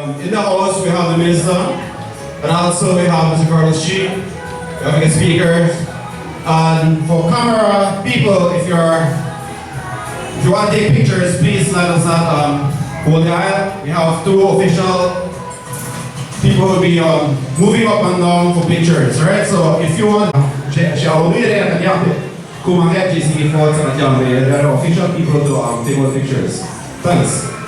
In the house we have the minister, and also we have Mr. Carlos G. We have a speaker. And for camera people, if you want to take pictures, please let us not hold the aisle. We have two official people who will be moving up and down for pictures, right? So if you want, shall we there come and get GCB photos and there are official people to take all pictures. Thanks.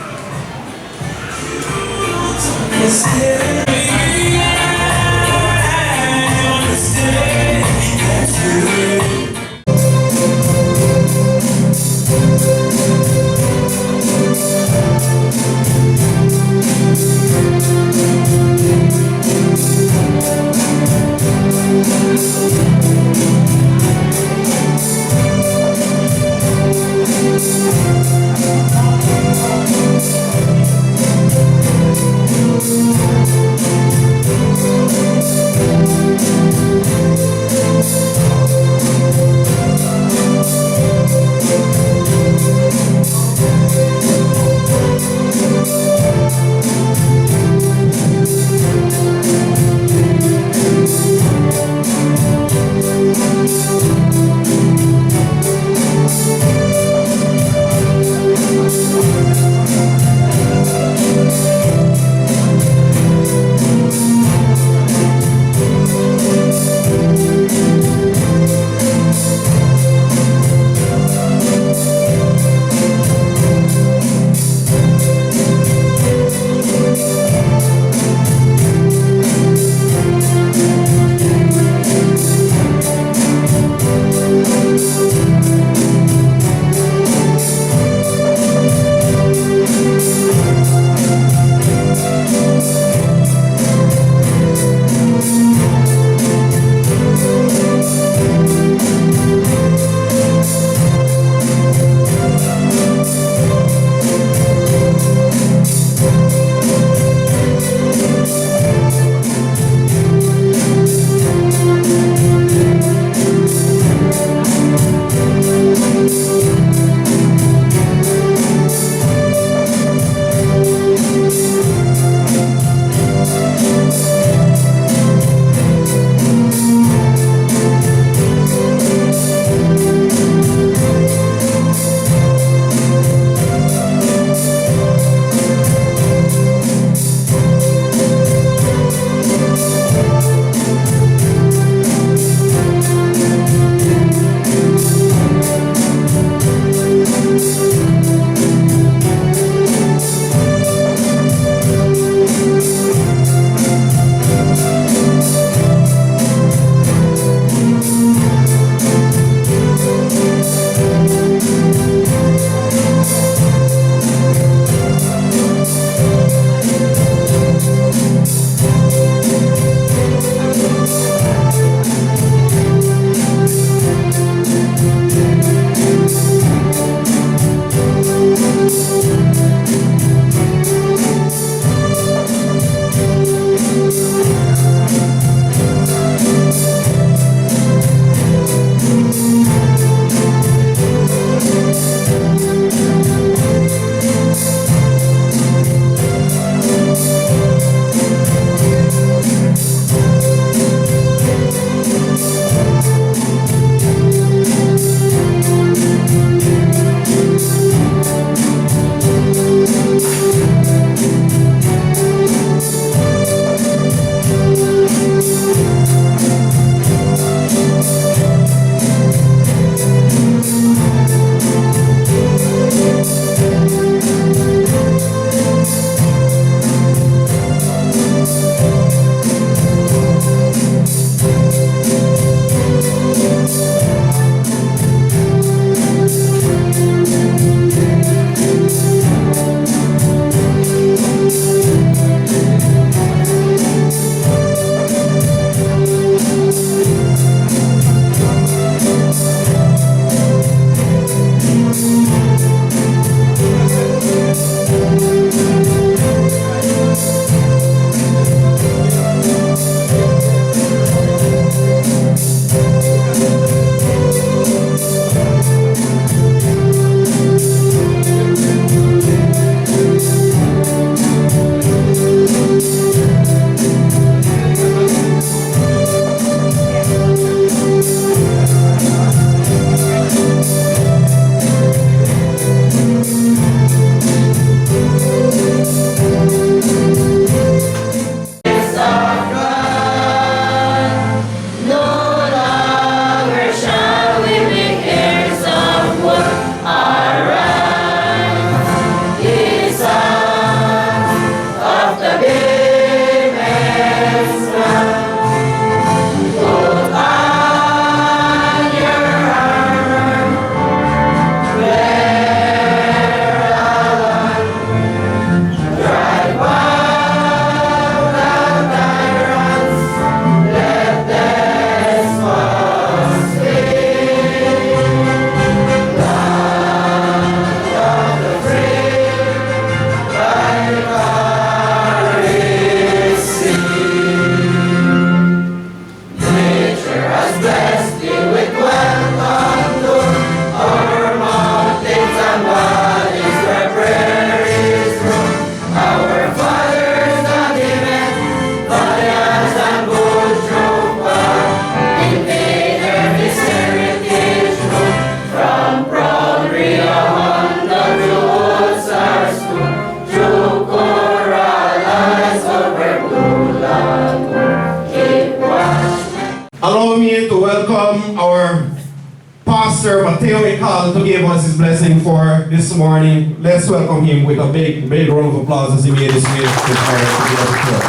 Pastor Mateo Icall to give us his blessing for this morning. Let's welcome him with a big round of applause as he made his way to the floor.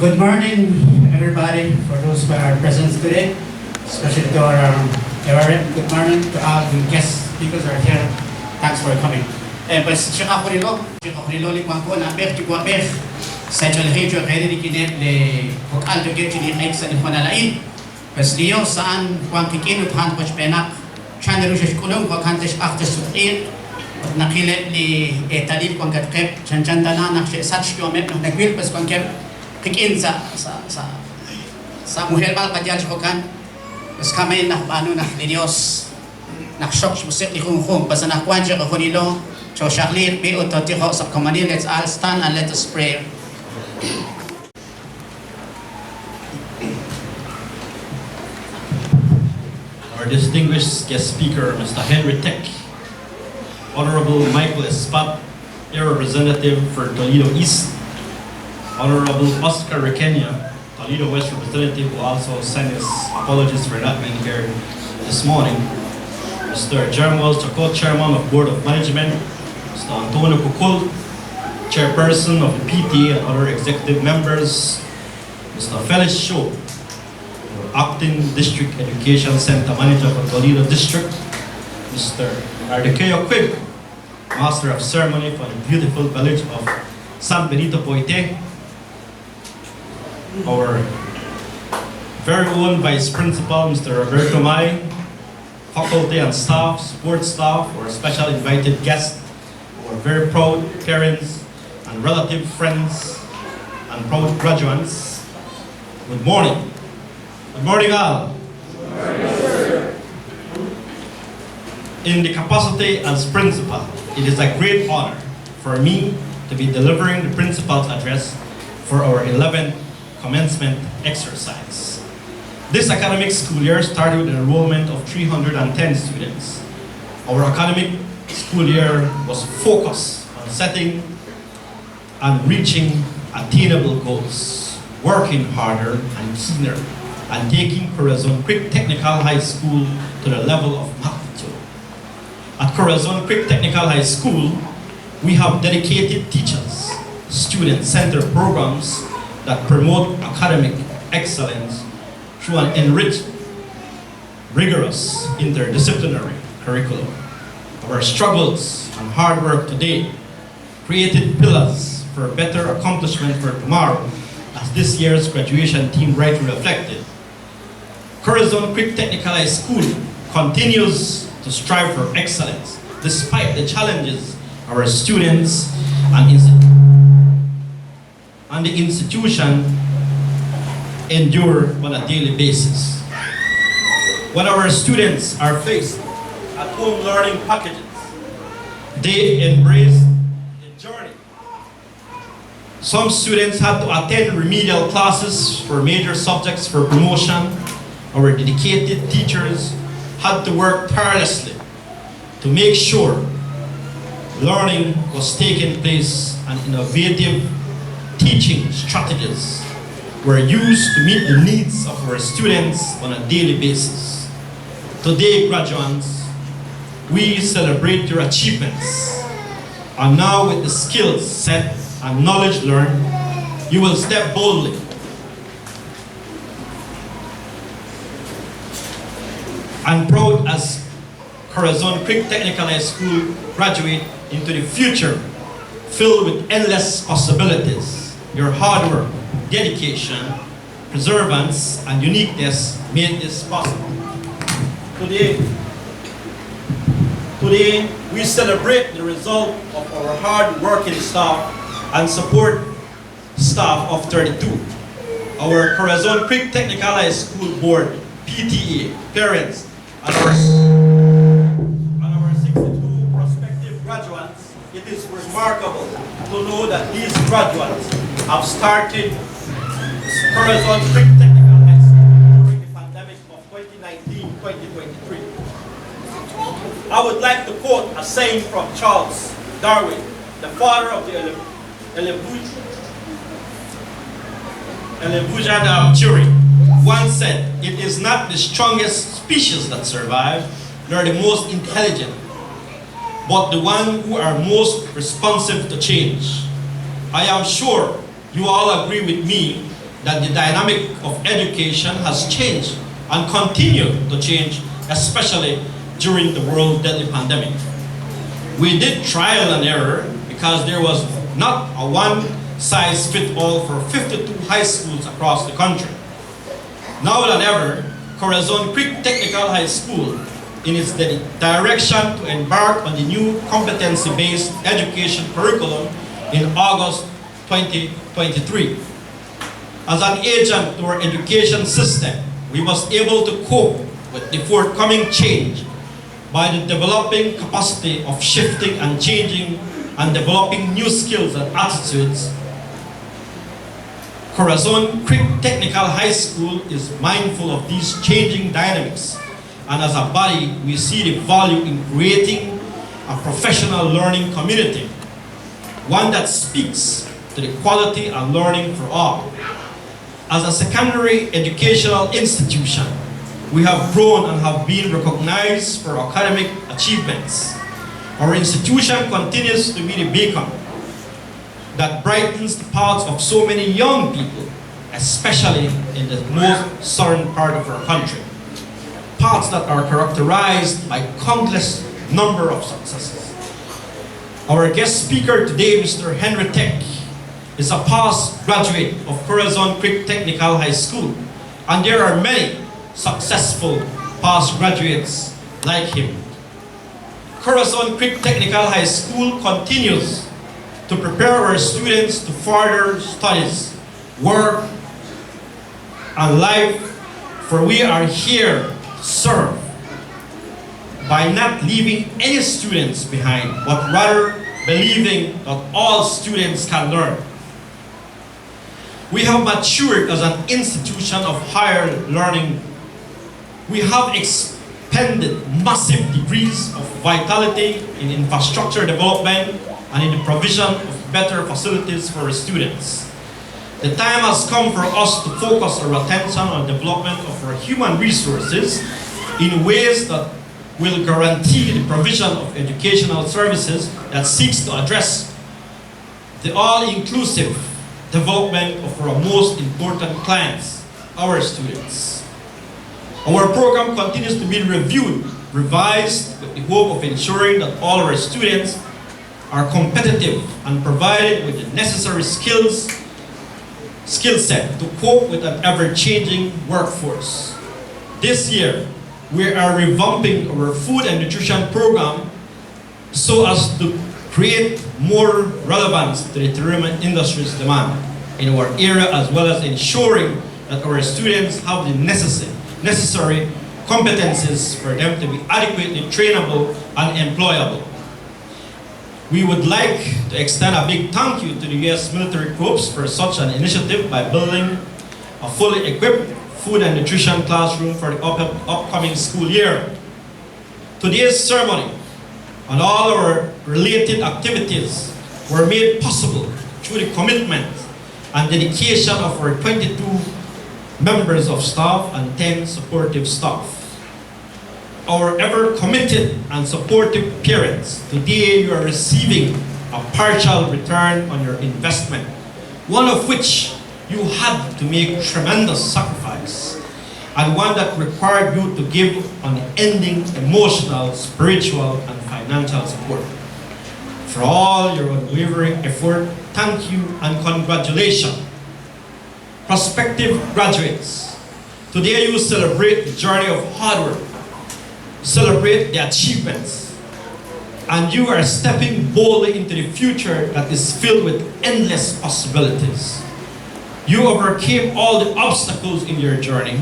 Good morning, everybody, for those who are present today, especially to our good morning to all the guest speakers who are here. Thanks for coming. Pues siya ako nilo limang ko na ber tigo ber sa regio kaya di kinep le kung alto get di ay sa nila nalain. Pues liyo saan kuang kikinut han ko penak channel siya kulong ko kan siya after suit nakilip li etadil kuang katkep chanchan dana nak siya such kilomet ng nagwil pas kuang kep kikin sa muhel mal kadyan siya kan pas kami na paano na ni Dios nak-shock siya ni kung pas nakuan siya ko nilo so Charlie be utotiko sa kamani. Let's all stand and let us pray. Our distinguished guest speaker, Mr. Henry Tech, Honorable Michael Espat, Air Representative for Toledo East, Honorable Oscar Requena, Toledo West Representative, who also sent his apologies for not being here this morning, Mr. Jeremiah Chacot, Chairman of Board of Management, Mr. Antonio Kukul, Chairperson of the PTA and other executive members, Mr. Felix Shaw, Acting District Education Center Manager for Toledo District, Mr. Ardekeo Quib, Master of Ceremony for the beautiful village of San Benito Poite, our very own Vice Principal, Mr. Roberto Mai, faculty and staff, support staff, our special invited guests, our very proud parents and relative friends and proud graduates. Good morning. Good morning all. In the capacity as principal, it is a great honor for me to be delivering the principal's address for our 11th commencement exercise. This academic school year started with an enrollment of 310 students. Our academic school year was focused on setting and reaching attainable goals, working harder and keener, and taking Corazon Quick Technical High School to the level of magnitude. At Corazon Quick Technical High School, we have dedicated teachers, student-centered programs that promote academic excellence through an enriched, rigorous, interdisciplinary curriculum. Our struggles and hard work today created pillars for better accomplishment for tomorrow, as this year's graduation theme rightly reflected. Corazon Quick Technical High School continues to strive for excellence despite the challenges our students and the institution endure on a daily basis. When our students are faced at home learning packages, they embrace the journey. Some students had to attend remedial classes for major subjects for promotion. Our dedicated teachers had to work tirelessly to make sure learning was taking place and innovative teaching strategies were used to meet the needs of our students on a daily basis. Today, graduates, we celebrate your achievements, and now with the skills set and knowledge learned, you will step boldly and proud as Corazon Quick Technical High School graduate into the future filled with endless possibilities. Your hard work, dedication, perseverance, and uniqueness made this possible. Today, we celebrate the result of our hard-working staff and support staff of 32. Our Corazon Quick Technical High School Board, PTA, parents, and our 62 prospective graduates. It is remarkable to know that these graduates have started Corazon Quick Technical High School during the pandemic of 2019-2020. would like to quote a saying from Charles Darwin, the father of the evolution theory. Once said, "It is not the strongest species that survive, nor the most intelligent, but the one who are most responsive to change." I am sure you all agree with me that the dynamic of education has changed and continued to change, especially during the world deadly pandemic. We did trial and error because there was not a one-size-fits-all for 52 high schools across the country. Now than ever, Corazon Creek Technical High School, in its direction to embark on the new competency-based education curriculum in August 2023. As an agent to our education system, we was able to cope with the forthcoming change by the developing capacity of shifting and changing and developing new skills and attitudes. Corazon Creek Technical High School is mindful of these changing dynamics, and as a body, we see the value in creating a professional learning community, one that speaks to the quality and learning for all. As a secondary educational institution, we have grown and have been recognized for academic achievements. Our institution continues to be the beacon that brightens the paths of so many young people, especially in the most southern part of our country. Paths that are characterized by countless number of successes. Our guest speaker today, Mr. Henry Tech, is a past graduate of Corazon Creek Technical High School, and there are many successful past graduates like him. Corazon Creek Technical High School continues to prepare our students to further studies, work, and life, for we are here to serve by not leaving any students behind, but rather believing that all students can learn. We have matured as an institution of higher learning. We have expended massive degrees of vitality in infrastructure development and in the provision of better facilities for our students. The time has come for us to focus our attention on the development of our human resources in ways that will guarantee the provision of educational services that seeks to address the all-inclusive development of our most important clients, our students. Our program continues to be reviewed, revised, with the hope of ensuring that all our students are competitive and provided with the necessary skill set to cope with an ever-changing workforce. This year, we are revamping our food and nutrition program so as to create more relevance to the tourism industry's demand in our area, as well as ensuring that our students have the necessary competencies for them to be adequately trainable and employable. We would like to extend a big thank you to the U.S. military corps for such an initiative by building a fully equipped food and nutrition classroom for the upcoming school year. Today's ceremony and all our related activities were made possible through the commitment and dedication of our 22 members of staff and 10 supportive staff. Our ever committed and supportive parents, today you are receiving a partial return on your investment, one of which you had to make tremendous sacrifice, and one that required you to give unending emotional, spiritual, and financial support. For all your unwavering effort, thank you and congratulations. Prospective graduates, today you celebrate the journey of hard work, celebrate the achievements, and you are stepping boldly into the future that is filled with endless possibilities. You overcame all the obstacles in your journey.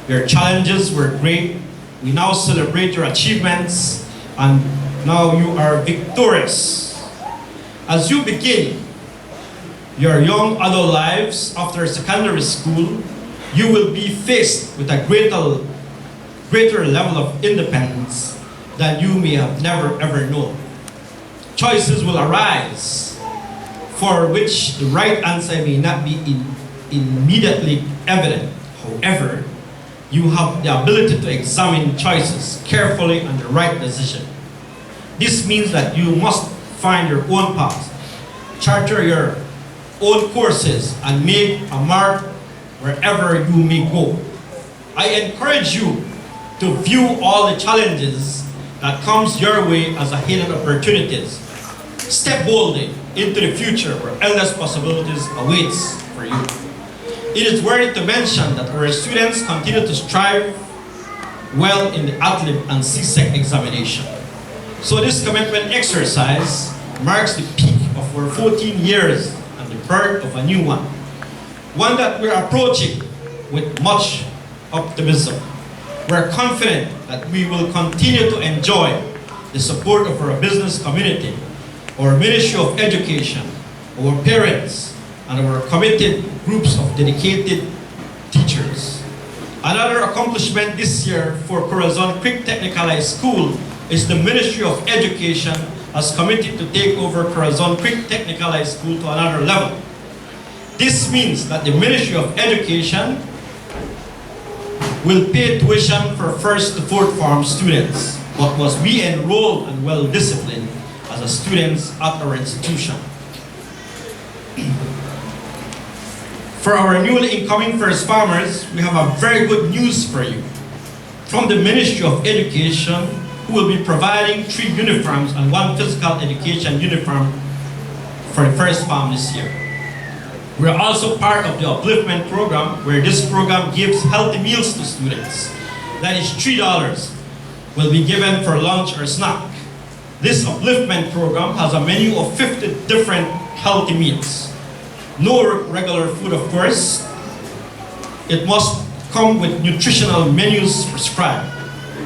Your challenges were great. We now celebrate your achievements, and now you are victorious. As you begin your young adult lives after secondary school, you will be faced with a greater level of independence that you may have never ever known. Choices will arise for which the right answer may not be immediately evident. However, you have the ability to examine choices carefully and the right decision. This means that you must find your own path, charter your own courses, and make a mark wherever you may go. I encourage you to view all the challenges that comes your way as a hidden opportunities. Step boldly into the future where endless possibilities awaits for you. It is worthy to mention that our students continue to strive well in the ATLIB and CSEC examination. So this commitment exercise marks the peak of our 14 years and the birth of a new one that we're approaching with much optimism. We're confident that we will continue to enjoy the support of our business community, our Ministry of Education, our parents, and our committed groups of dedicated teachers. Another accomplishment this year for Corazon Creek Technical High School is the Ministry of Education has committed to take over Corazon Creek Technical High School to another level. This means that the Ministry of Education will pay tuition for 1st to 4th form students, but must be enrolled and well disciplined as a students at our institution. For our newly incoming first farmers, we have a very good news for you. From the Ministry of Education, who will be providing 3 uniforms and 1 physical education uniform for the first farm this year. We are also part of the upliftment program, where this program gives healthy meals to students. That is $3 will be given for lunch or snack. This upliftment program has a menu of 50 different healthy meals. No regular food, of course. It must come with nutritional menus prescribed.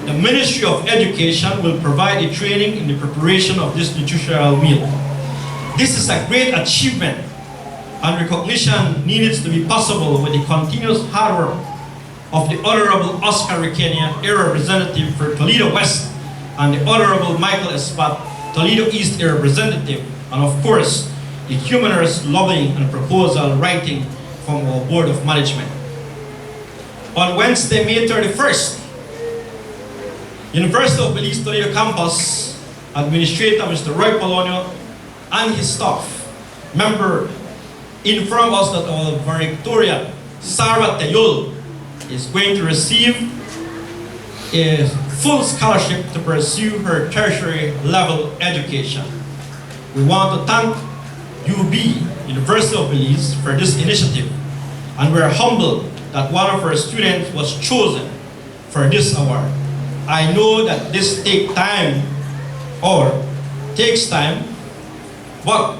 The Ministry of Education will provide the training in the preparation of this nutritional meal. This is a great achievement, and recognition needs to be possible with the continuous hard work of the Honorable Oscar Requena, Air Representative for Toledo West, and the Honorable Michael Espat, Toledo East Air Representative, and of course, the humorous lobbying and proposal writing from our Board of Management. On Wednesday, May 31st, University of Belize Toledo Campus Administrator Mr. Roy Polonio and his staff member informed us that our valedictorian, Sarah Tayol, is going to receive a full scholarship to pursue her tertiary level education. We want to thank UB, University of Belize, for this initiative, and we're humbled that one of our students was chosen for this award. I know that this takes time, but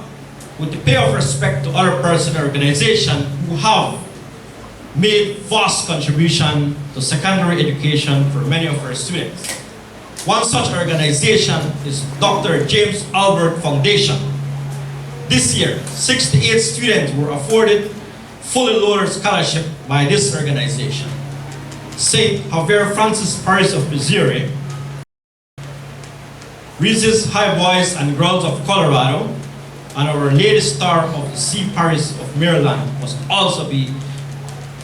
with the pay of respect to other persons and organizations who have made vast contribution to secondary education for many of our students. One such organization is Dr. James Albert Foundation. This year, 68 students were afforded fully loaded scholarship by this organization. St. Javier Francis Parish of Missouri, Reese's High Boys and Girls of Colorado, and Our Lady Star of the Sea Parish of Maryland must also be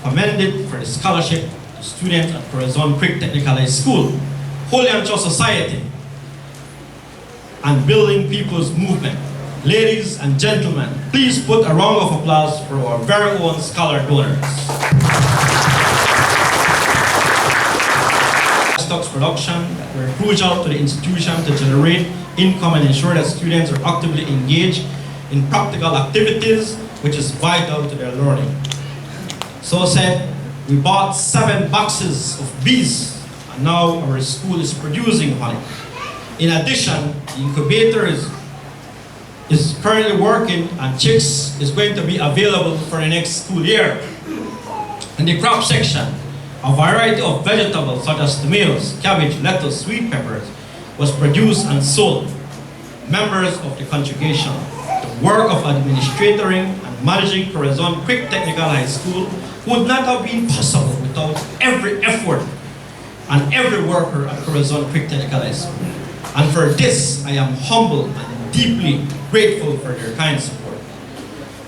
commended for the scholarship to students at Corazon Creek Technical High School, Holy and Trust Society, and Building People's Movement. Ladies and gentlemen, please put a round of applause for our very own scholar donors. Stocks production that were crucial to the institution to generate income and ensure that students are actively engaged in practical activities, which is vital to their learning. So said, we bought 7 boxes of bees, and now our school is producing honey. In addition, the incubator is currently working, and chicks is going to be available for the next school year. In the crop section, a variety of vegetables such as tomatoes, cabbage, lettuce, sweet peppers was produced and sold. Members of the congregation, the work of administrating and managing Corazon Creek Technical High School would not have been possible without every effort and every worker at Corazon Creek Technical High School. And for this, I am humble and deeply grateful for their kind support.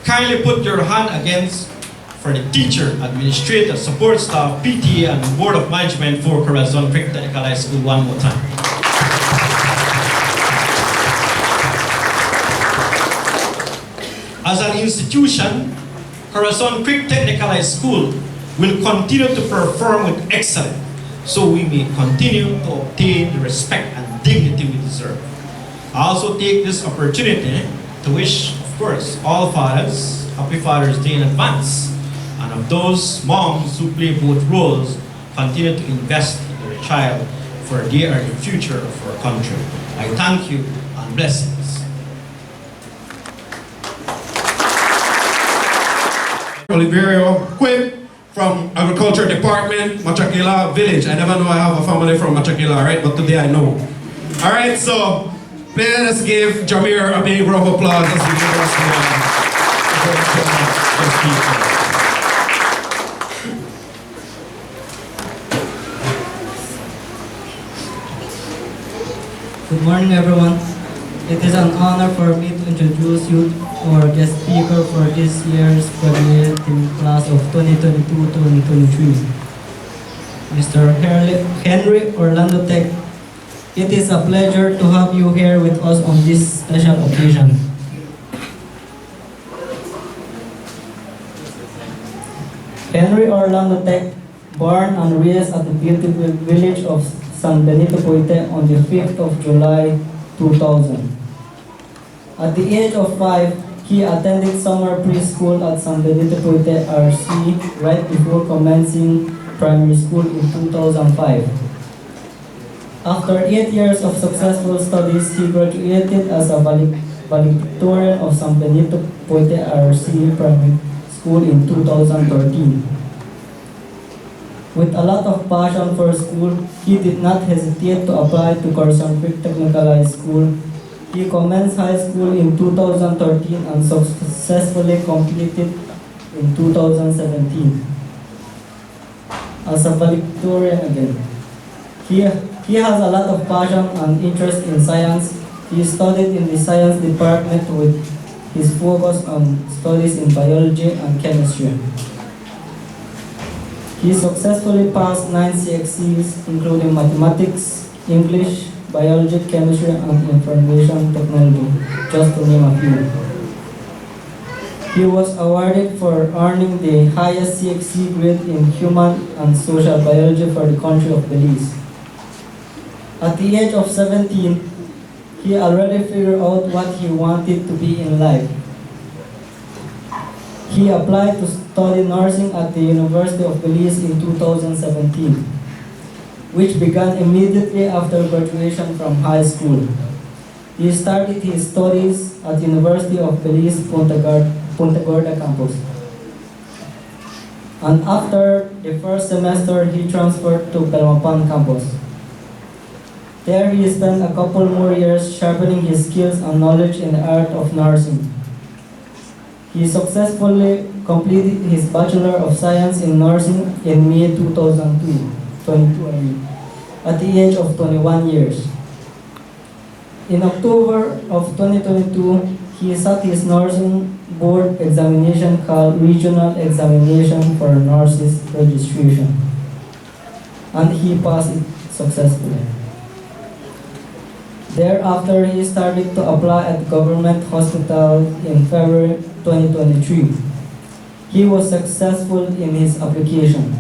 Kindly put your hand against for the teacher, administrator, support staff, PTA, and Board of Management for Corazon Creek Technical High School one more time. As an institution, Corazon Creek Technical High School will continue to perform with excellence so we may continue to obtain the respect and dignity we deserve. I also take this opportunity to wish, of course, all fathers happy Father's Day in advance, and of those moms who play both roles, continue to invest in their child, for they are the future of our country. I thank you and blessings. Oliverio Quinn from Agriculture Department, Machakila Village. I never know I have a family from Machakila, right? But today I know. All right, so let's give Jameer a big round of applause as we give us Good morning, everyone. It is an honor for me to introduce you our guest speaker for this year's graduating class of 2022-2023, Mr. Henry Orlando Tech. It is a pleasure to have you here with us on this special occasion. Henry Orlando Tech, born and raised at the beautiful village of San Benito Poite on the 5th of July 2000. At the age of 5, he attended summer preschool at San Benito Poite RC right before commencing primary school in 2005. After 8 years of successful studies, he graduated as a valedictorian of San Benito Poite RC Primary School in 2013. With a lot of passion for school, he did not hesitate to apply to Corazon Creek Technical High School. He commenced high school in 2013 and successfully completed in 2017 as a valedictorian again. He has a lot of passion and interest in science. He studied in the science department with his focus on studies in biology and chemistry. He successfully passed 9 CXCs, including mathematics, English, biology, chemistry, and information technology, just to name a few. He was awarded for earning the highest CXC grade in human and social biology for the country of Belize. At the age of 17, he already figured out what he wanted to be in life. He applied to study nursing at the University of Belize in 2017, which began immediately after graduation from high school. He started his studies at University of Belize Punta Gorda campus. And after the first semester, he transferred to Belmapan campus. There he spent a couple more years sharpening his skills and knowledge in the art of nursing. He successfully completed his Bachelor of Science in Nursing in May 2022, at the age of 21 years. In October of 2022, he sat his nursing board examination called Regional Examination for Nurses Registration, and he passed it successfully. Thereafter, he started to apply at government hospital in February 2023. He was successful in his application.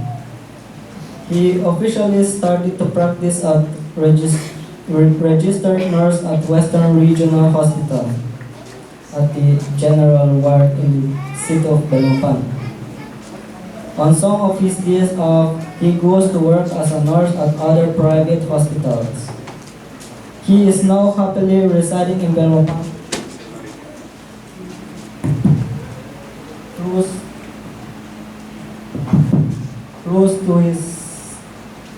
He officially started to practice as registered nurse at Western Regional Hospital at the General Ward in the city of Belmapan. On some of his days off, he goes to work as a nurse at other private hospitals. He is now happily residing in Belmapan, close to his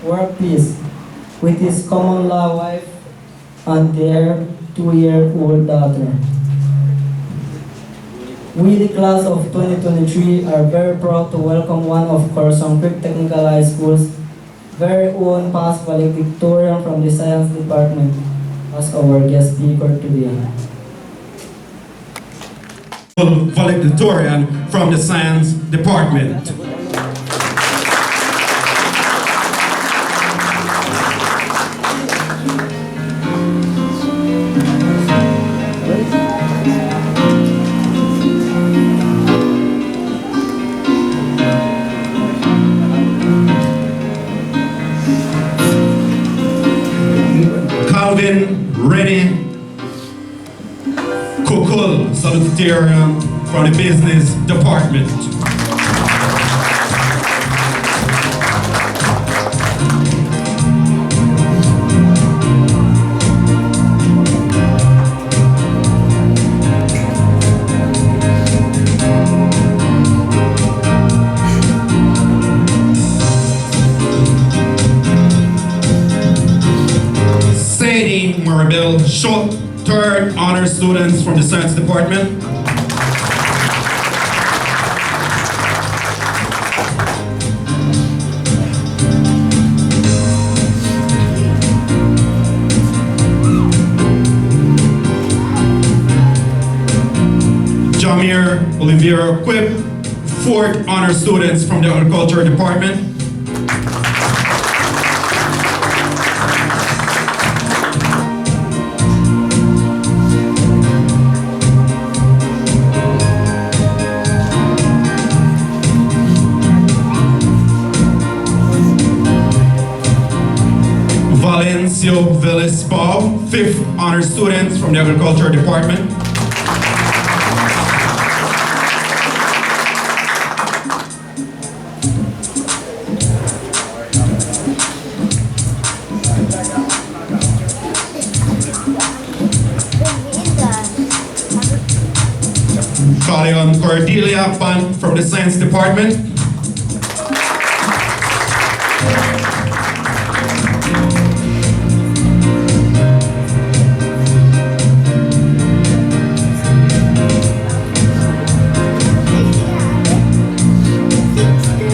workplace, with his common law wife and their 2-year-old daughter. We, the class of 2023, are very proud to welcome one of Corazon Creek Technical High School's very own past valedictorian from the science department, as our guest speaker today. Valedictorian from the Science Department. Calvin Rennie Kukul, salutatorian from the Business Department. Sadie Maribel Schultz, third honor students from the Science Department. Jamir Oliviera Quip, fourth honor students from the Agriculture Department. Valencio Velez-Pau, fifth honor students from the Agriculture Department. Corazon Cordelia Pan from the Science Department.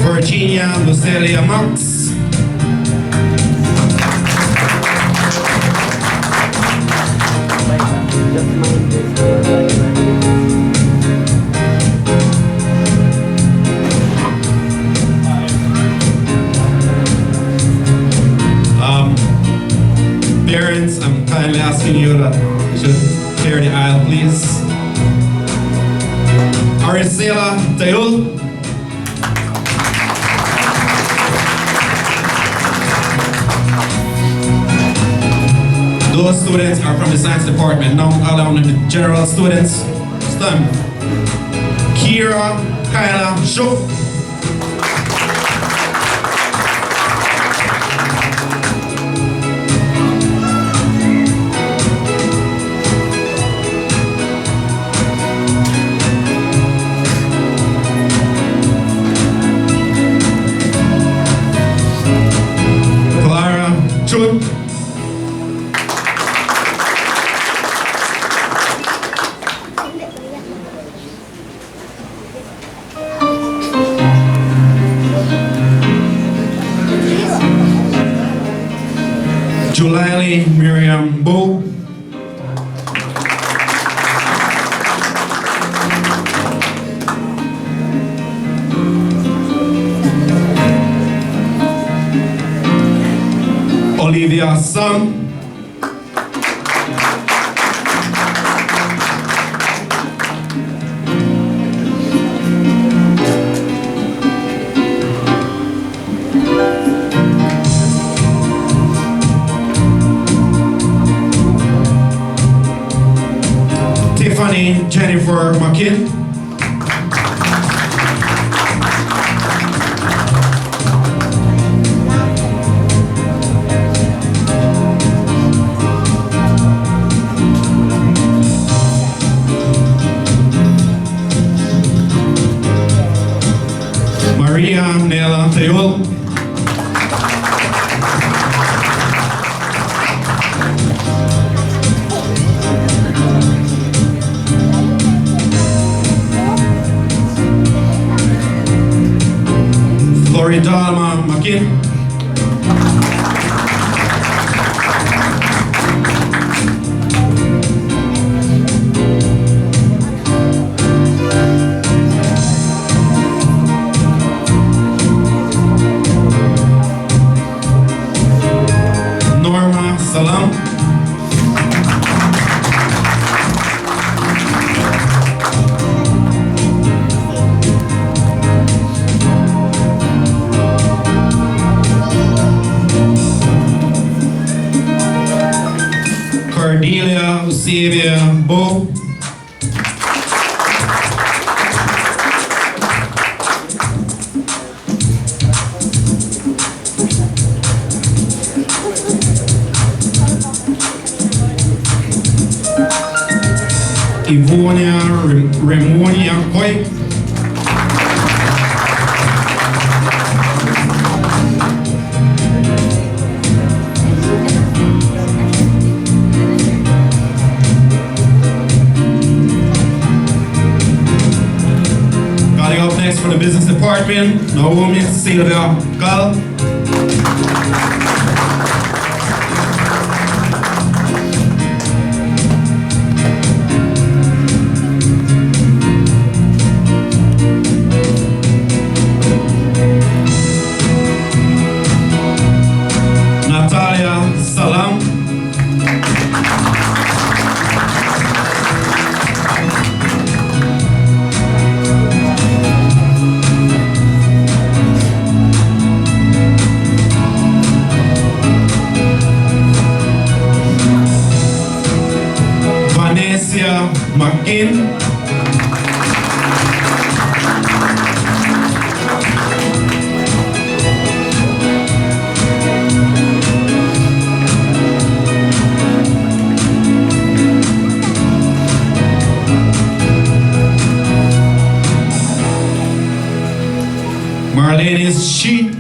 Virginia Lucelia Max. Parents, I'm kindly asking you that you should clear the aisle, please. Aracela Tayul. Those students are from the Science Department. Now allowing the general students. Stand. Kira Kyla Shuk. Clara Chut. Julali Miriam Bo. Olivia Sung. Tiffany Jennifer McKin. Maria Nela Teul. Floridalma McKin. Xavier Bo. Ivonia Remonia Koi. Calling up next for the business department, Naomi Sylvia Gal. Salam. Vanessa McKin. Marlene is she.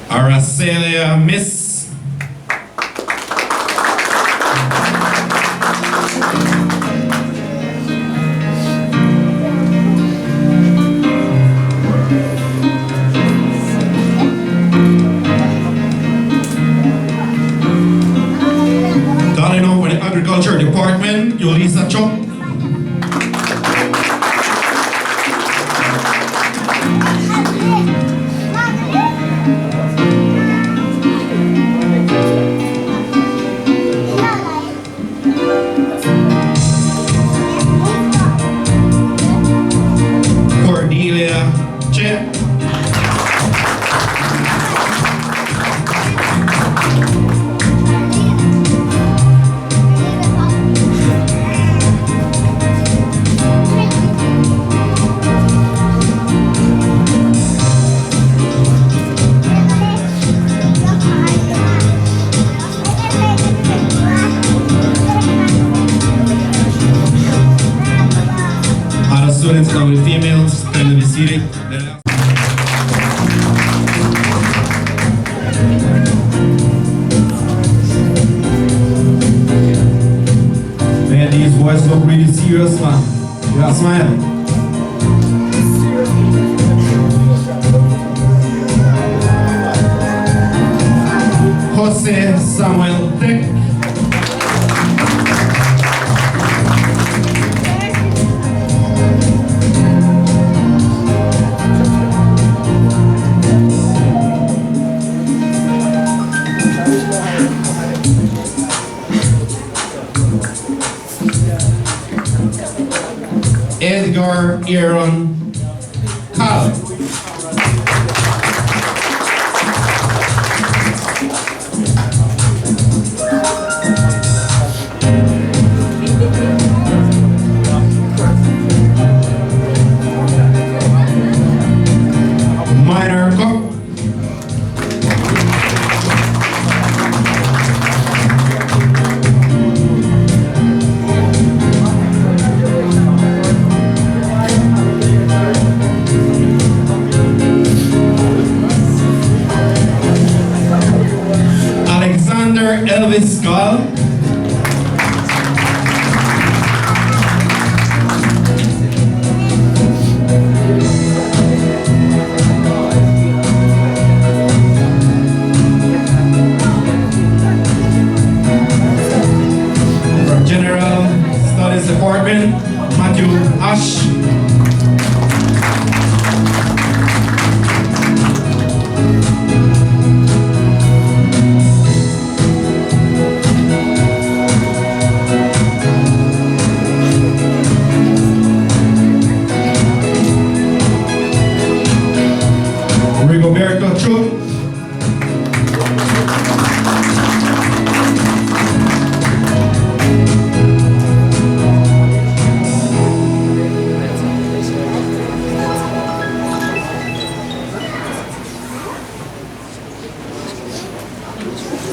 Aracelia Miss. Agriculture Department, Yolisa Chong. Cordelia Che. Students along with females, kindly be seated. Man, these boys look really serious, man. You are smiling. Jose Samuel Dick. Edgar Aaron Carl. Minor Cook.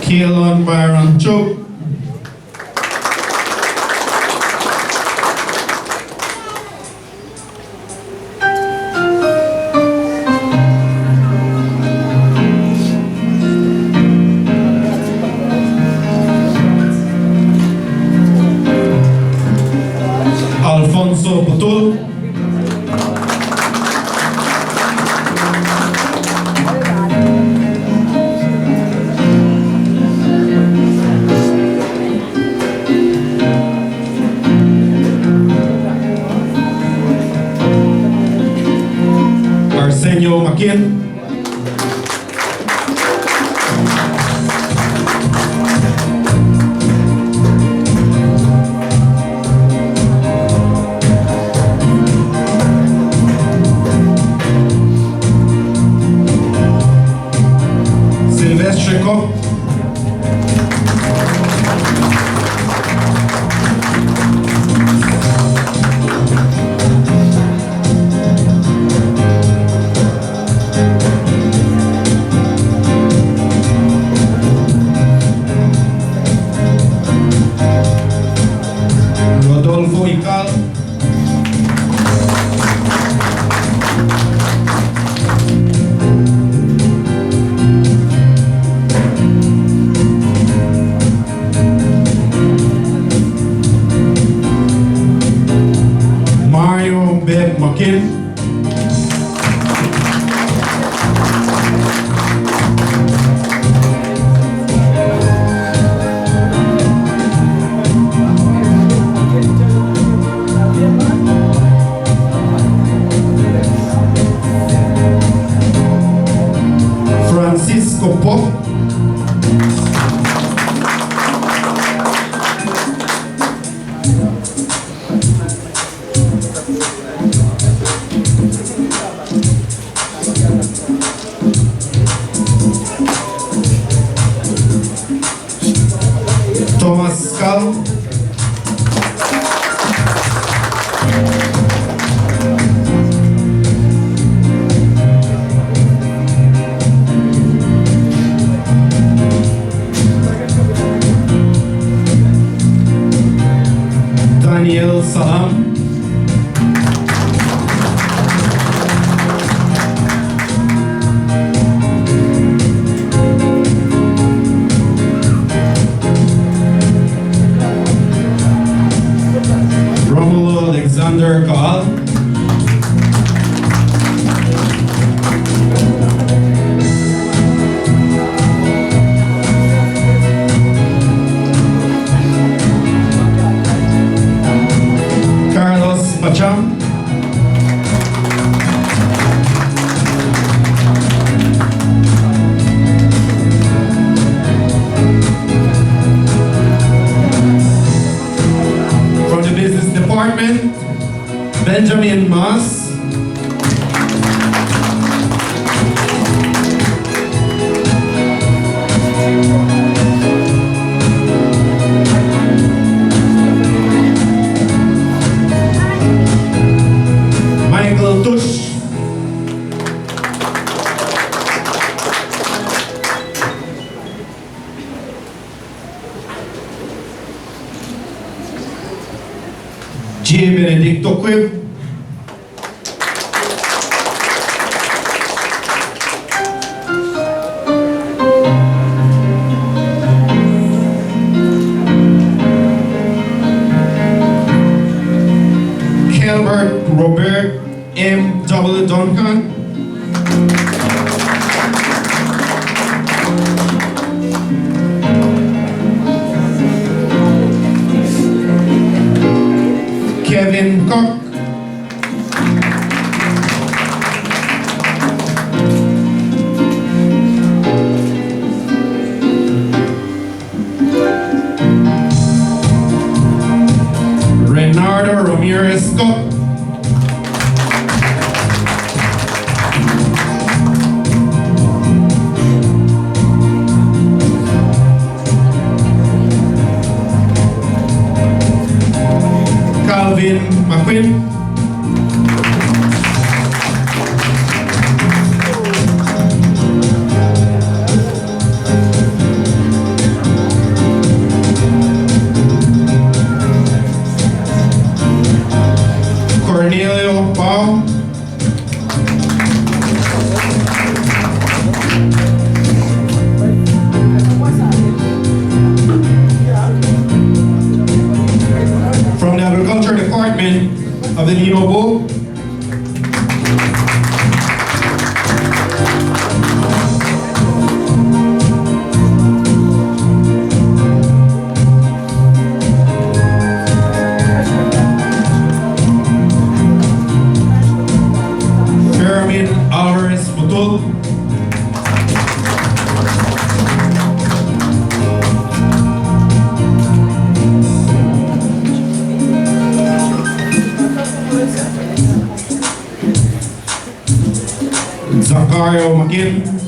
Kaelon Byron Choke. Alfonso Butul. Arsenio Maquin. Silvestre Koch. Rodolfo Ical. Mario Beb Makin. Francisco Pop. Thomas Skal. Daniel Salam. Romulo Alexander Kaal. Carlos Pacham. From the business department, Benjamin Moss. Michael Tush. J. Benedicto Quib. Kelbert Robert M. W. Duncan. Kevin Koch. Renardo Ramirez Koch. Calvin McQuinn. Bow, bow. From the Agriculture Department of the Nemo Bowl, Alvarez Butul. Zakario McGinn.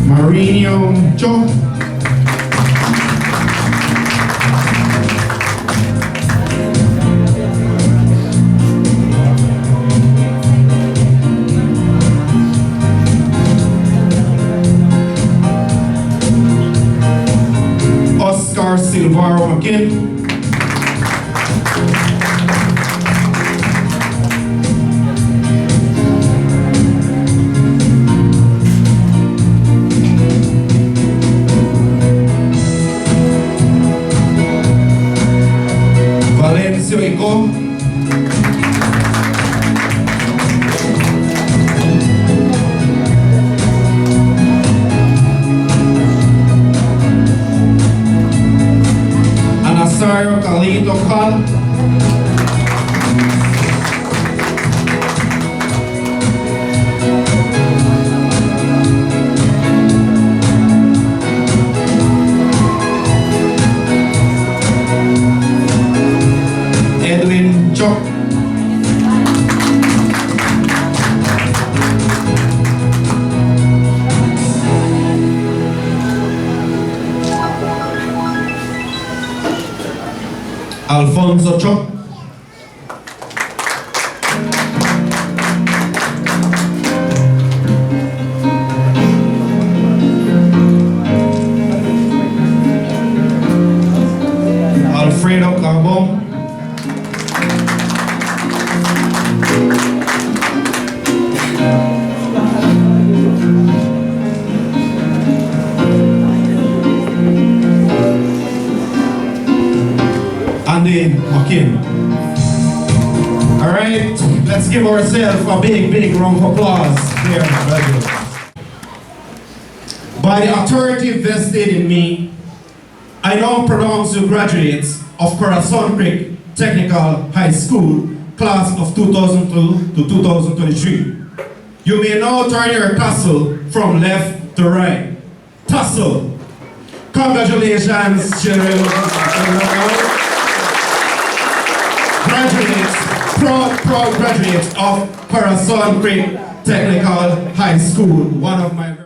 Marinho Cho. Oscar Silvaro McKinn. Valencio Ico. Anasario Calito Cal. Edwin Chok. Alfonso Chok. Alfredo Carbon. Andy McKinn. All right, let's give ourselves a big round of applause here. By the authority vested in me, I now pronounce you graduates of Corazon Creek Technical High School, class of 2002 to 2023. You may now turn your tassel from left to right. Tassel. Congratulations, children. Graduates, proud graduates of Corazon Creek Technical High School. One of my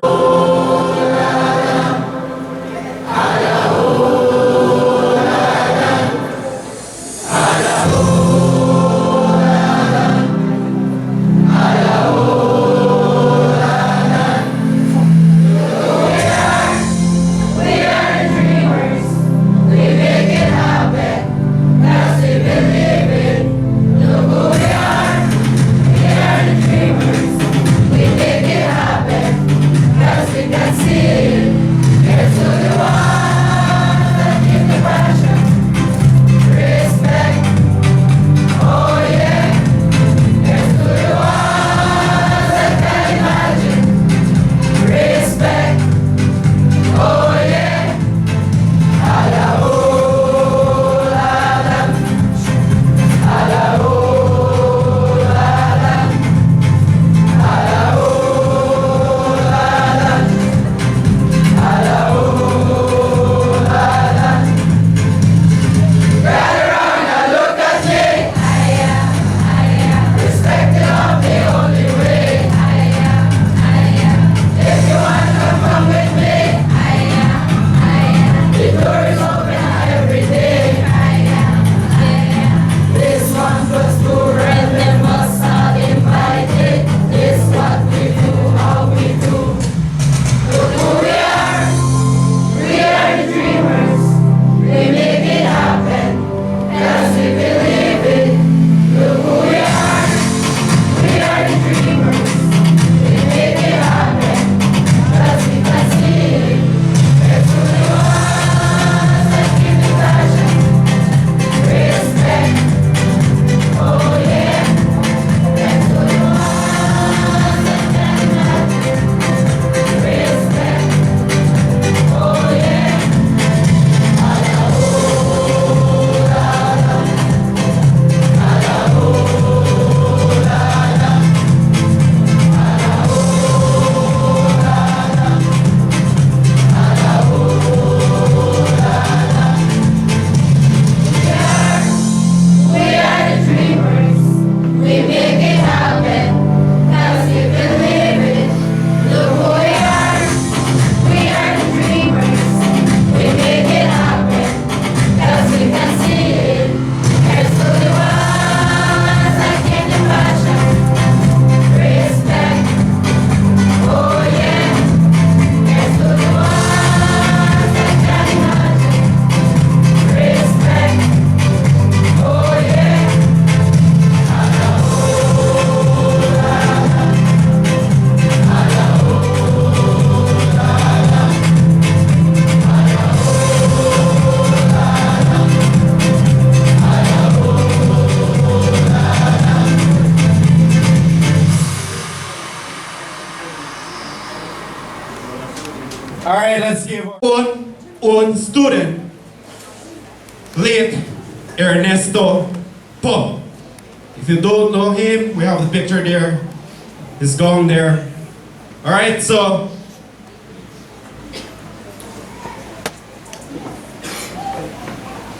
That's All right, let's give our own student, late Ernesto Pop. If you don't know him, we have the picture there. His gong there. All right, so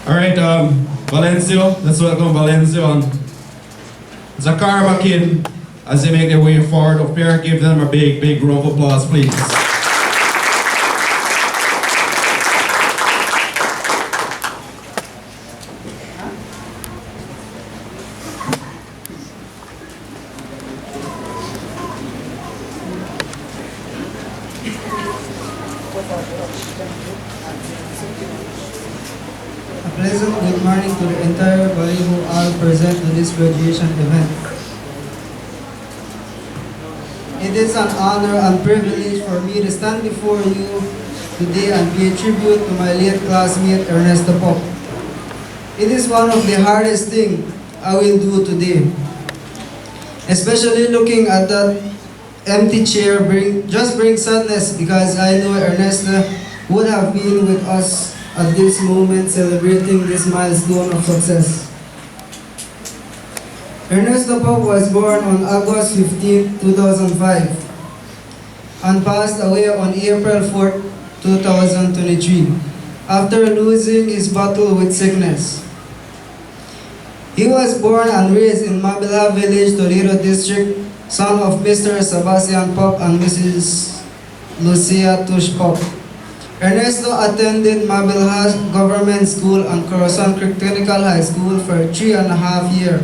all right, Valencio, let's welcome Valencio and Zakar Makin as they make their way forward up here. Give them a big round of applause, please. A pleasant good morning to the entire body who are present to this graduation event. It is an honor and privilege for me to stand before you today and pay tribute to my late classmate Ernesto Pop. It is one of the hardest things I will do today. Especially looking at that empty chair just brings sadness because I know Ernesto would have been with us at this moment celebrating this milestone of success. Ernesto Pop was born on August 15, 2005 and passed away on April 4, 2023 after losing his battle with sickness. He was born and raised in Mabila Village, Toledo District, son of Mr. Sebastian Pop and Mrs. Lucia Tush Pop. Ernesto attended Mabila Government School and Corazon Technical High School for 3.5 years.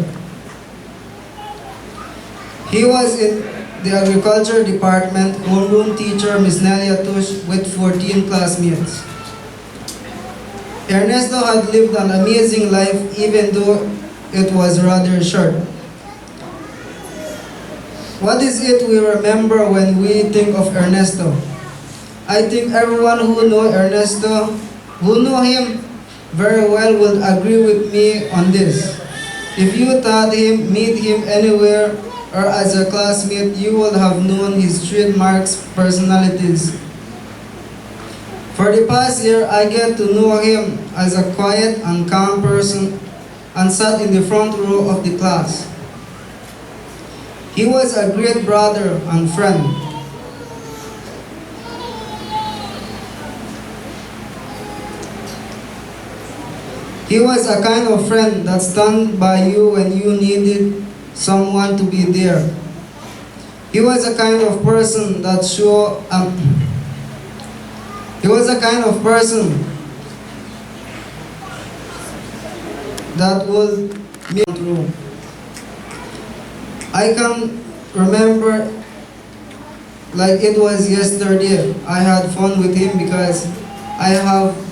He was in the agriculture department homeroom teacher Miss Nelia Tush with 14 classmates. Ernesto had lived an amazing life even though it was rather short. What is it we remember when we think of Ernesto? I think everyone who know Ernesto, who know him very well will agree with me on this. If you thought him, meet him anywhere or as a classmate, you would have known his trademark personalities. For the past year, I get to know him as a quiet and calm person and sat in the front row of the class. He was a great brother and friend. He was a kind of friend that stand by you when you needed someone to be there. He was a kind of person that He was a kind of person that would be true. I can remember like it was yesterday. I had fun with him because I have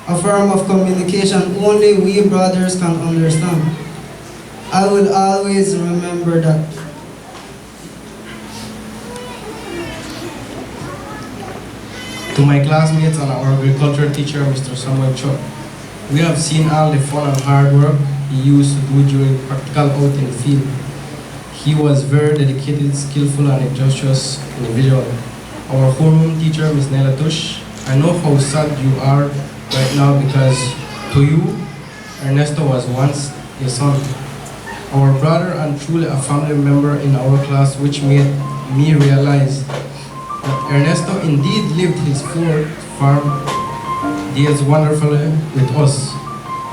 a form of communication only we brothers can understand. I will always remember that. To my classmates and our agriculture teacher, Mr. Samuel Cho, we have seen all the fun and hard work he used to do during practical out in the field. He was very dedicated, skillful, and industrious individual. Our homeroom teacher, Ms. Nela Tush, I know how sad you are right now because to you, Ernesto was once your son. Our brother and truly a family member in our class, which made me realize that Ernesto indeed lived his full farm days wonderfully with us.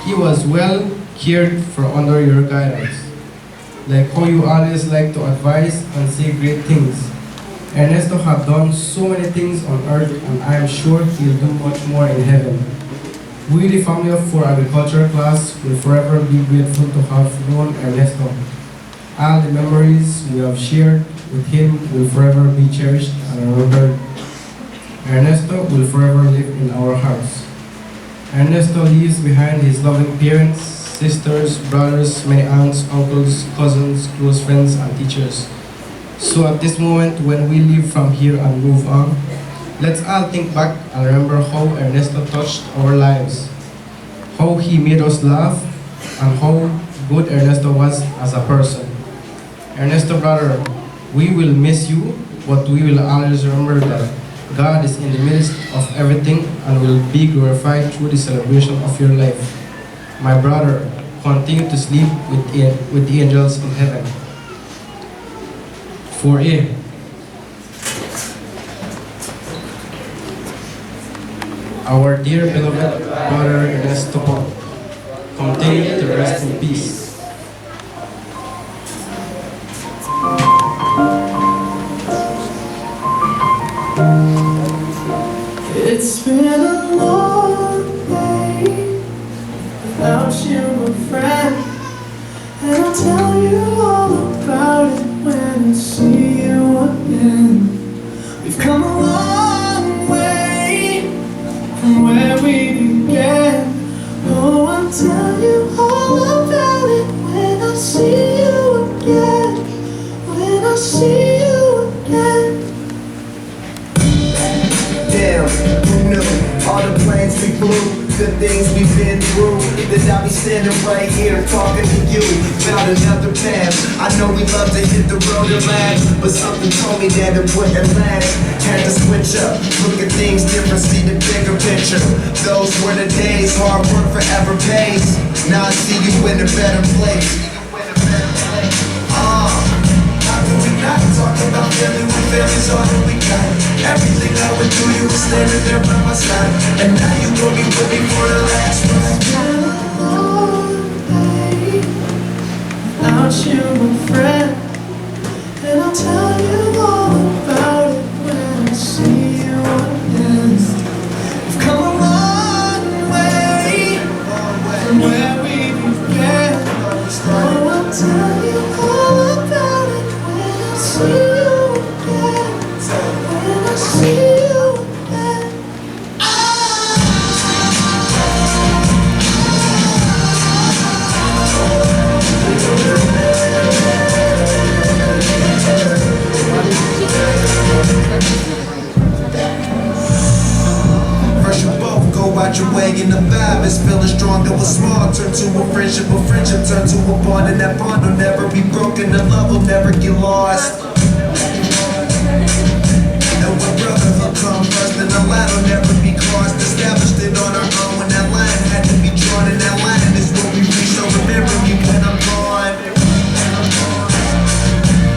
He was well cared for under your guidance. Like how you always like to advise and say great things. Ernesto had done so many things on earth and I am sure he'll do much more in heaven. We, the family of 4 agriculture class, will forever be grateful to have known Ernesto. All the memories we have shared with him will forever be cherished and remembered. Ernesto will forever live in our hearts. Ernesto leaves behind his loving parents, sisters, brothers, many aunts, uncles, cousins, close friends, and teachers. So at this moment, when we leave from here and move on, let's all think back and remember how Ernesto touched our lives, how he made us laugh, and how good Ernesto was as a person. Ernesto, brother, we will miss you, but we will always remember that God is in the midst of everything and will be glorified through the celebration of your life. My brother, continue to sleep with the angels in heaven. 4a. Our dear beloved brother Ernesto Pop, continue to rest in peace. It's been a long day without you, my friend, and I'll tell you all about it when I see you again. We've come a long way from where we began. Oh, I'll tell you all about it when I see you again. When I see you again. Damn, who knew? All the planes we flew, the things we've been through, that I'll be standing right here talking to you about another path. I know we love to hit the road and laugh, but something told me that it wouldn't last. Had to switch up, look at things different, see the bigger picture. Those were the days, hard work forever pays. Now I see you in a better place. How can we not talk about family when family's all that we got? Everything I went through, you were standing there by my side, and now you gon' be with me for the last ride. Without you, my friend, and I'll tell you all about it when I see you again. We've come a long way from where we began. Oh, I'll tell you all about it when I see you again. When I see you again. First you both go out your way and the vibe is feeling strong. That was small, turn to a friendship turn to a bond, and that bond will never be broken, the love will never get lost. And when brotherhood come first, then the line will never be crossed. Established it on our own when that line had to be drawn, and that line is what we reach, so remember me when I'm gone.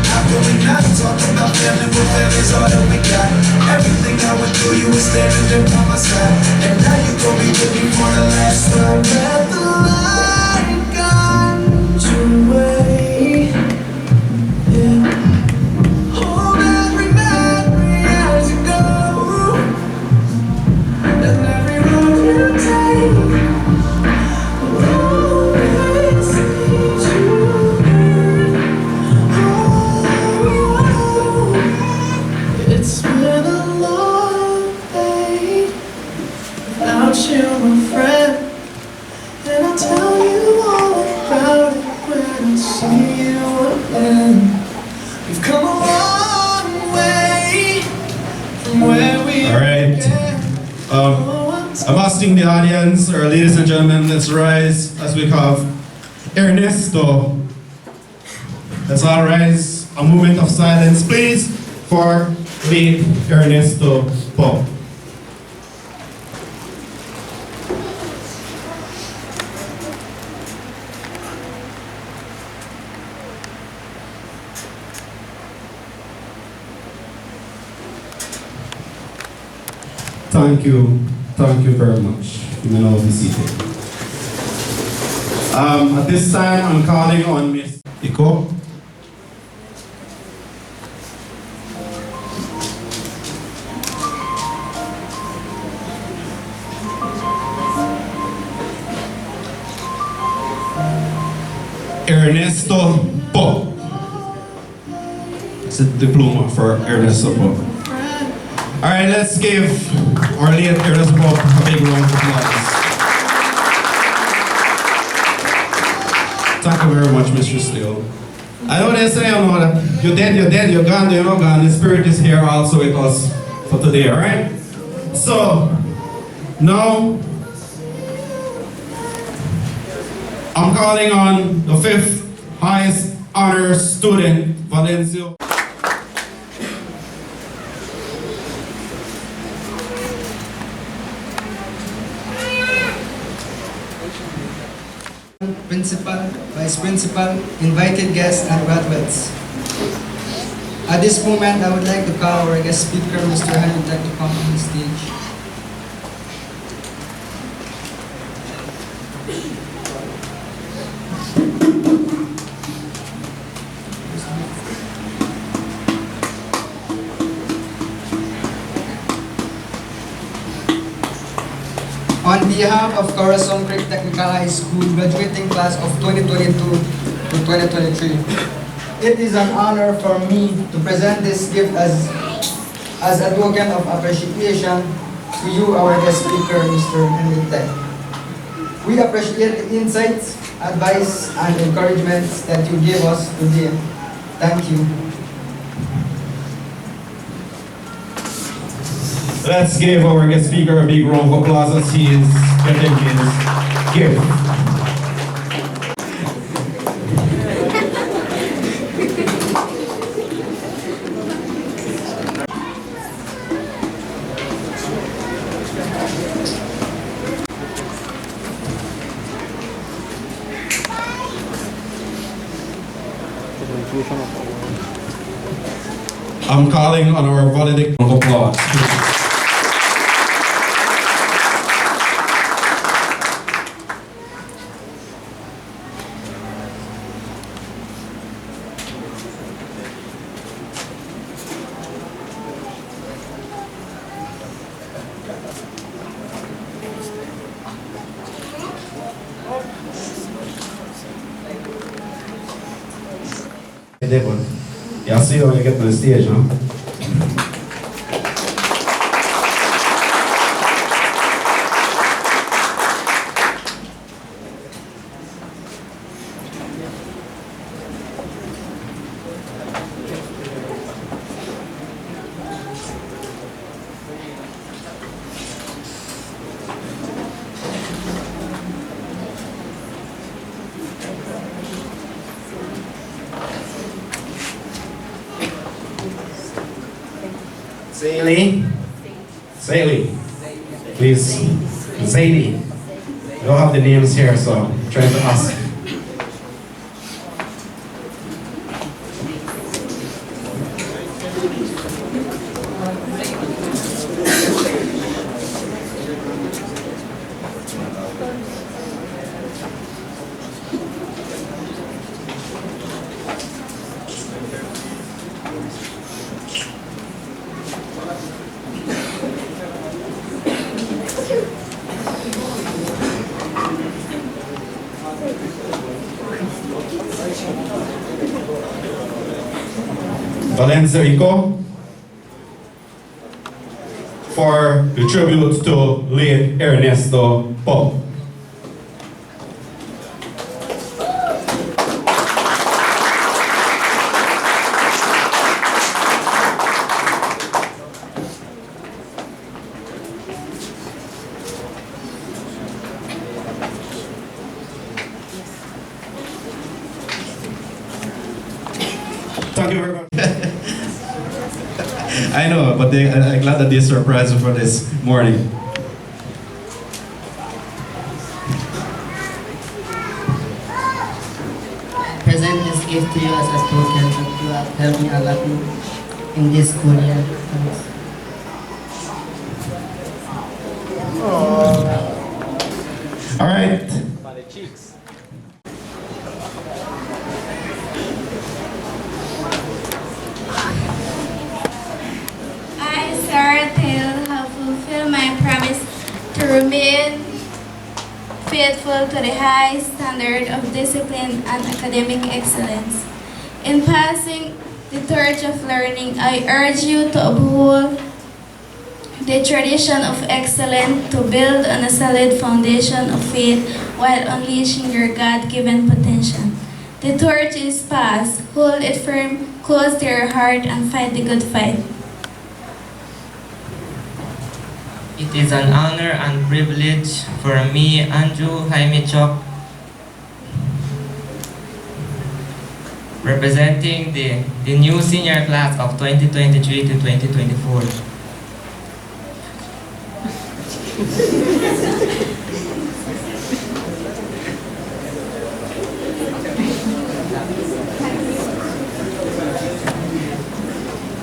How can we not talk about family when family's all that we got? Everything I went through, you were standing there by my side, and now you gon' be with me for the last ride. Let the light guide your way. Yeah. Hold every memory as you go, and every road you take will always lead you there. Oh, it's been a long day without you, my friend. And I'll tell you all about it when I see you again. We've come a long way from where we All right. began. I'm asking the audience, or ladies and gentlemen, let's rise as we have Ernesto. Let's all rise. A moment of silence, please, for late Ernesto Pop. Thank you very much. You may now be seated. At this time, I'm calling on Miss Iko. Ernesto Pop. It's a diploma for Ernesto Pop. All right, let's give our late Ernesto Pop a big round of applause. Thank you very much, Mr. Steele. I know they say, you're dead, you're gone, you're not gone. The Spirit is here also with us for today, all right? So, now, I'm calling on the 5th highest honor student, Valencio. Principal, Vice Principal, invited guests, and graduates. At this moment, I would like to call our guest speaker, Mr. Hamilton, to come on the stage. On behalf of Corazon Creek Technical High School graduating class of 2022 to 2023, it is an honor for me to present this gift as a token of appreciation to you, our guest speaker, Mr. Henry. We appreciate the insights, advice, and encouragements that you gave us today. Thank you. Let's give our guest speaker a big round of applause as he is getting his gift. I'm calling on our valedictorian of applause. Devon, yeah, see you when you get to the stage, huh? Saily, please. Zaidi. I don't have the names here, so I'm trying to ask. Valencia Rico for the tribute to late Ernesto Pop. Thank you very much. I know, but I'm glad that they surprised me for this morning. Present this gift to you as a token that you have helped me a lot in this school year. Thanks. All right. I, Sarah Taylor, have fulfilled my promise to remain faithful to the high standard of discipline and academic excellence. In passing the torch of learning, I urge you to uphold the tradition of excellence, to build on a solid foundation of faith while unleashing your God-given potential. The torch is passed. Hold it firm, close to your heart, and fight the good fight. It is an honor and privilege for me, Andrew Jaime Chok, representing the new senior class of 2023 to 2024.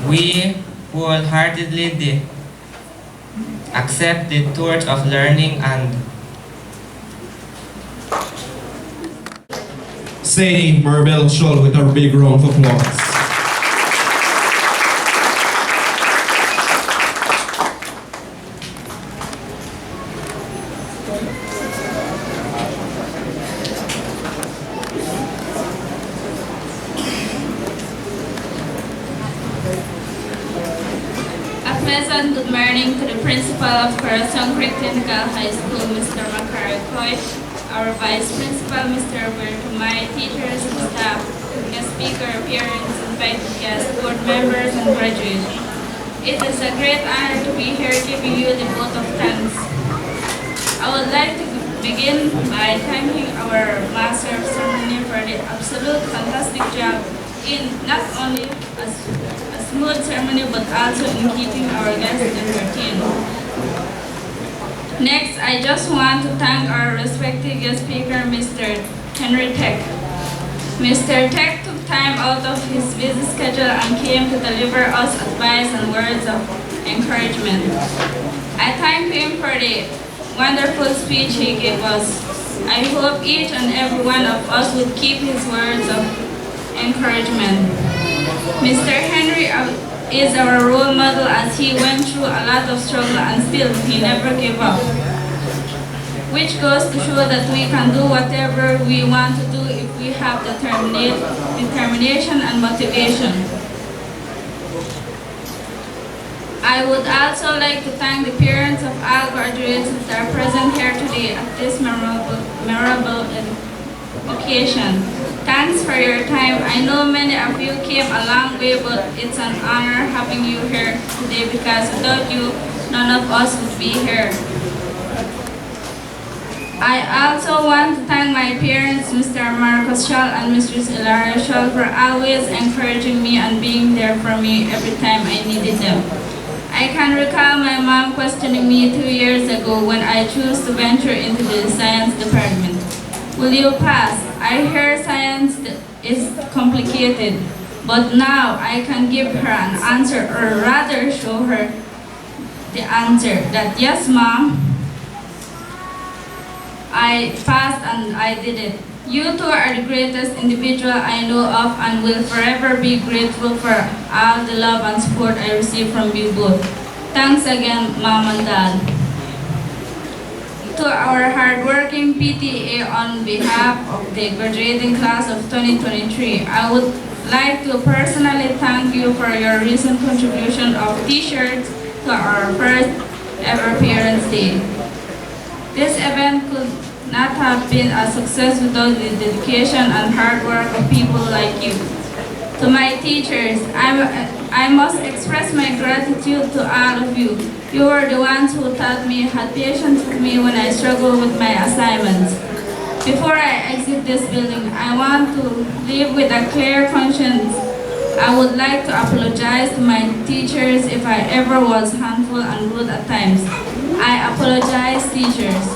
We wholeheartedly accept the torch of learning and Sadie Maribel Scholl with a big round of applause. A pleasant good morning to the principal of Corazon Technical High School, Mr. Macari Coy, our vice principal, Mr. Roberto, my teachers and staff, guest speaker, parents, invited guests, board members, and graduates. It is a great honor to be here giving you the vote of thanks. I would like to begin by thanking our Master of Ceremony for the absolute fantastic job in not only a smooth ceremony but also in keeping our guests entertained. Next, I just want to thank our respected guest speaker, Mr. Henry Tech. Mr. Tech took time out of his busy schedule and came to deliver us advice and words of encouragement. I thank him for the wonderful speech he gave us. I hope each and every one of us would keep his words of encouragement. Mr. Henry is our role model as he went through a lot of struggle and still he never gave up. Which goes to show that we can do whatever we want to do if we have determination and motivation. I would also like to thank the parents of all graduates that are present here today at this memorable occasion. Thanks for your time. I know many of you came a long way, but it's an honor having you here today because without you, none of us would be here. I also want to thank my parents, Mr. Marcos Scholl and Mrs. Ilaria Scholl, for always encouraging me and being there for me every time I needed them. I can recall my mom questioning me 2 years ago when I chose to venture into the science department. Will you pass? I hear science is complicated, but now I can give her an answer, or rather show her the answer that yes, mom, I passed and I did it. You two are the greatest individual I know of and will forever be grateful for all the love and support I receive from you both. Thanks again, Mom and Dad. To our hardworking PTA on behalf of the graduating class of 2023, I would like to personally thank you for your recent contribution of t-shirts to our first ever Parents' Day. This event could not have been a success without the dedication and hard work of people like you. To my teachers, I must express my gratitude to all of you. You were the ones who taught me, had patience with me when I struggled with my assignments. Before I exit this building, I want to live with a clear conscience. I would like to apologize to my teachers if I ever was handful and rude at times. I apologize, teachers.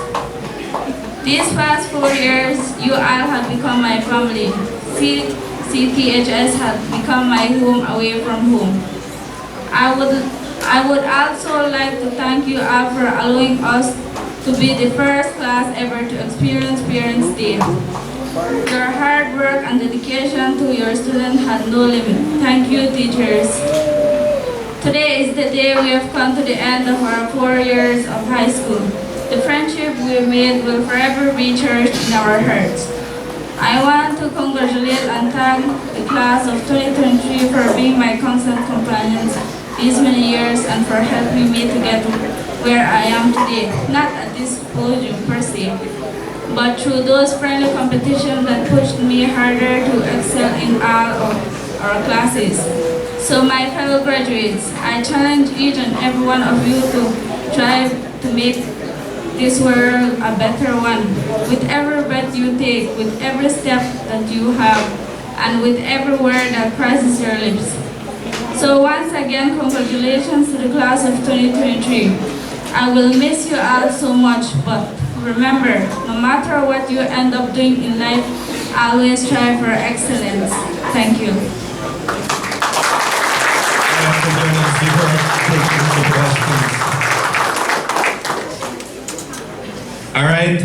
These past 4 years, you all have become my family. CTHS has become my home away from home. I would also like to thank you all for allowing us to be the first class ever to experience Parents' Day. Your hard work and dedication to your students had no limit. Thank you, teachers. Today is the day we have come to the end of our 4 years of high school. The friendship we made will forever be cherished in our hearts. I want to congratulate and thank the class of 2023 for being my constant companions these many years and for helping me to get where I am today, not at this podium per se, but through those friendly competitions that pushed me harder to excel in all of our classes. So my fellow graduates, I challenge each and every one of you to strive to make this world a better one. With every breath you take, with every step that you have, and with every word that crosses your lips. So once again, congratulations to the class of 2023. I will miss you all so much, but remember, no matter what you end up doing in life, always strive for excellence. Thank you. give her a big round of applause, please. All right.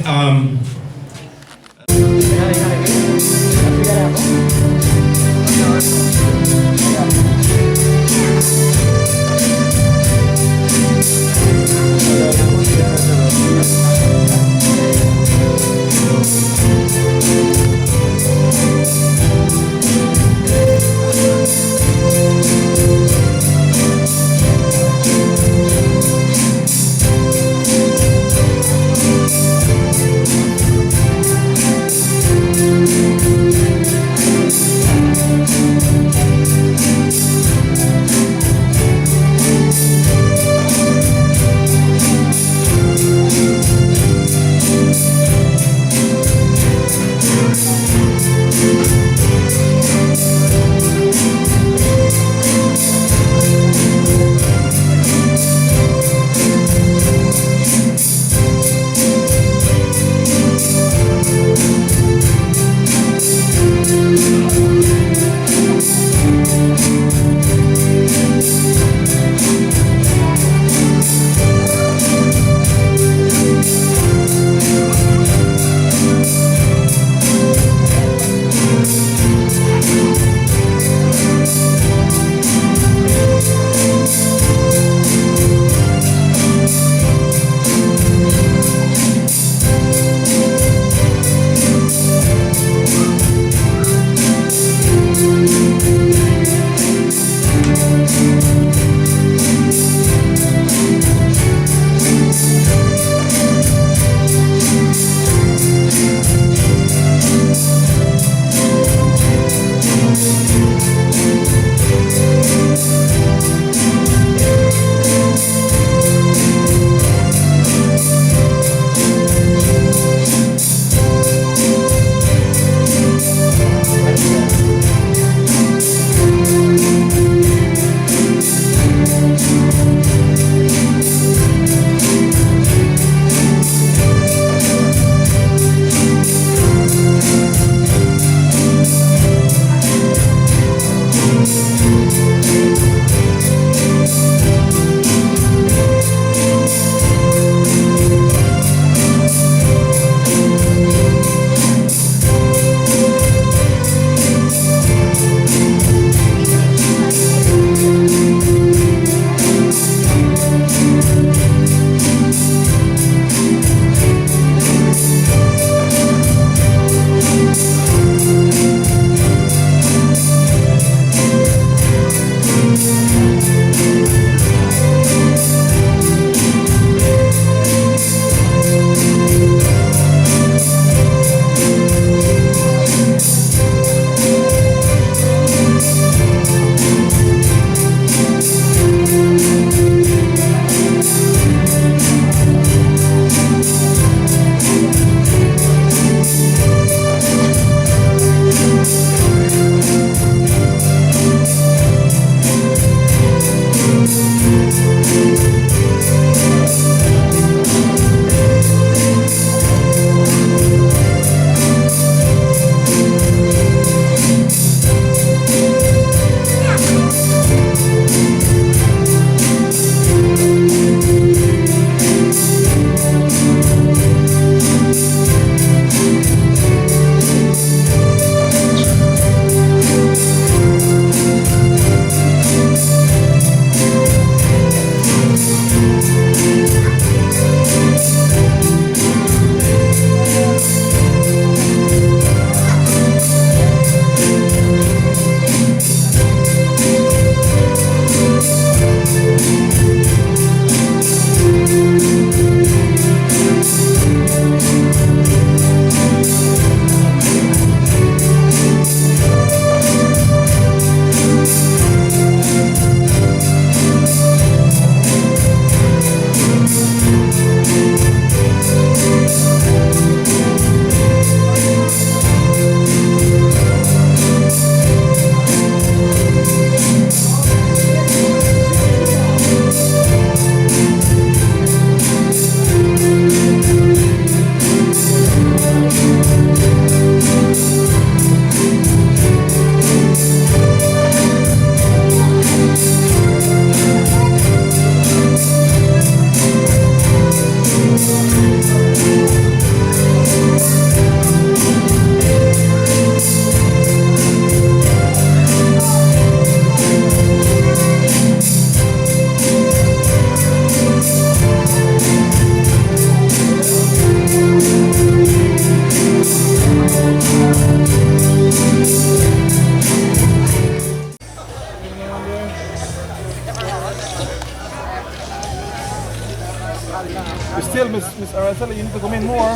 Still, Miss Araceli, you need to come in more.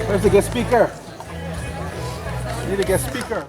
Where's the guest speaker? You need a guest speaker.